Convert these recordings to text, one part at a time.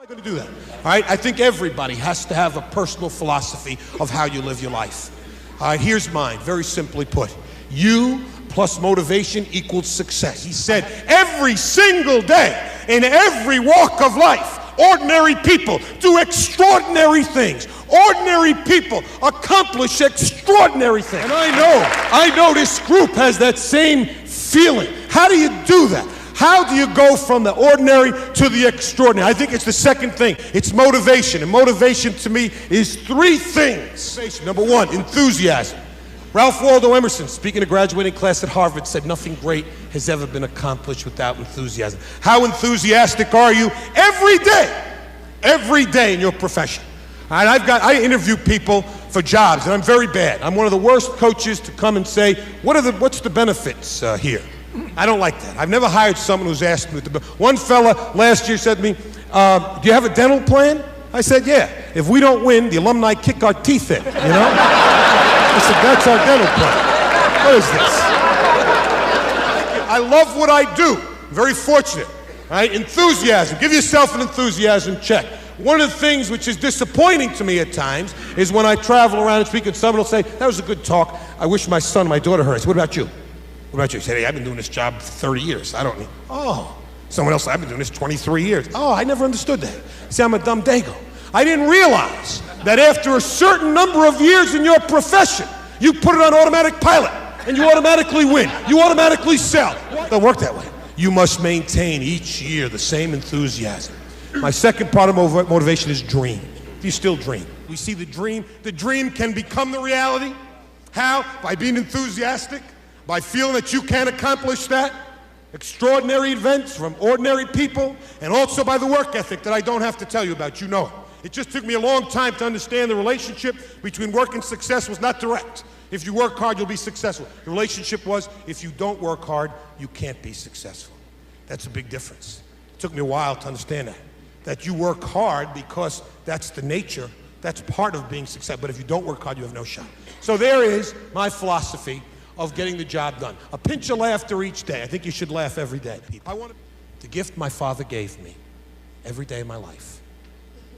I'm going to do that. All right, I think everybody has to have a personal philosophy of how you live your life. All right, here's mine, very simply put. You plus motivation equals success. He said every single day, in every walk of life, ordinary people do extraordinary things. Ordinary people accomplish extraordinary things. And I know this group has that same feeling. How do you do that? How do you go from the ordinary to the extraordinary? I think it's the second thing. It's motivation. And motivation to me is three things. Number one, enthusiasm. Ralph Waldo Emerson, speaking to a graduating class at Harvard, said nothing great has ever been accomplished without enthusiasm. How enthusiastic are you every day in your profession? And I interview people for jobs, and I'm very bad. I'm one of the worst coaches to come and say, what's the benefits here? I don't like that. I've never hired someone who's asked me. One fella last year said to me, do you have a dental plan? I said, yeah. If we don't win, the alumni kick our teeth in, you know? I said, that's our dental plan. What is this? I love what I do. I'm very fortunate. Right? Enthusiasm. Give yourself an enthusiasm check. One of the things which is disappointing to me at times is when I travel around and speak and someone will say, that was a good talk. I wish my son and my daughter heard. I said, what about you? What about you? He said, hey, I've been doing this job for 30 years. I don't need, oh. Someone else, I've been doing this 23 years. Oh, I never understood that. See, I'm a dumb dago. I didn't realize that after a certain number of years in your profession, you put it on automatic pilot, and you automatically win. You automatically sell. It doesn't work that way. You must maintain each year the same enthusiasm. My second part of motivation is dream. Do you still dream? We see the dream can become the reality. How? By being enthusiastic, by feeling that you can accomplish that. Extraordinary events from ordinary people, and also by the work ethic that I don't have to tell you about. You know it. It just took me a long time to understand the relationship between work and success was not direct. If you work hard, you'll be successful. The relationship was, if you don't work hard, you can't be successful. That's a big difference. It took me a while to understand that. That you work hard because that's the nature, that's part of being successful. But if you don't work hard, you have no shot. So there is my philosophy of getting the job done. A pinch of laughter each day. I think you should laugh every day. The gift my father gave me every day of my life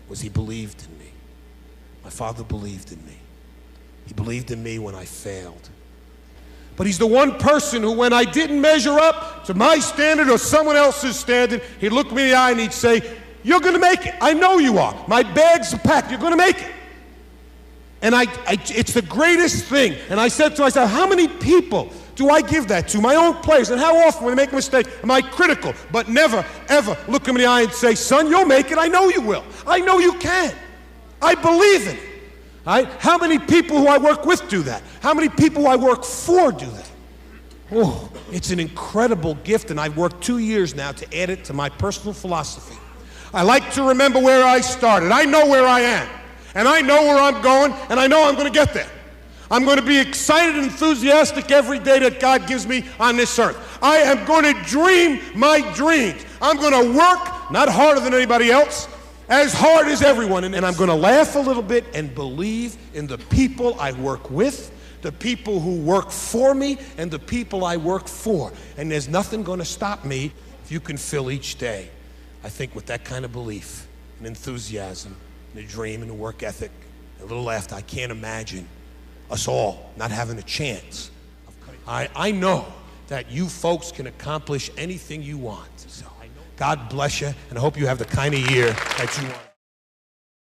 was he believed in me. My father believed in me. He believed in me when I failed. But he's the one person who, when I didn't measure up to my standard or someone else's standard, he'd look me in the eye and he'd say, you're gonna make it. I know you are. My bags are packed. You're gonna make it. And it's the greatest thing. And I said to myself, how many people do I give that to? My own players. And how often, when they make a mistake, am I critical? But never, ever look them in the eye and say, son, you'll make it. I know you will. I know you can. I believe in it. All right? How many people who I work with do that? How many people who I work for do that? Oh, it's an incredible gift, and I've worked 2 years now to add it to my personal philosophy. I like to remember where I started. I know where I am. And I know where I'm going, and I know I'm going to get there. I'm going to be excited and enthusiastic every day that God gives me on this earth. I am going to dream my dreams. I'm going to work, not harder than anybody else, as hard as everyone. And I'm going to laugh a little bit and believe in the people I work with, the people who work for me, and the people I work for. And there's nothing going to stop me if you can fill each day, I think, with that kind of belief and enthusiasm. The dream and the work ethic, a little laughter. I can't imagine us all not having a chance. I know that you folks can accomplish anything you want. So God bless you, and I hope you have the kind of year that you want.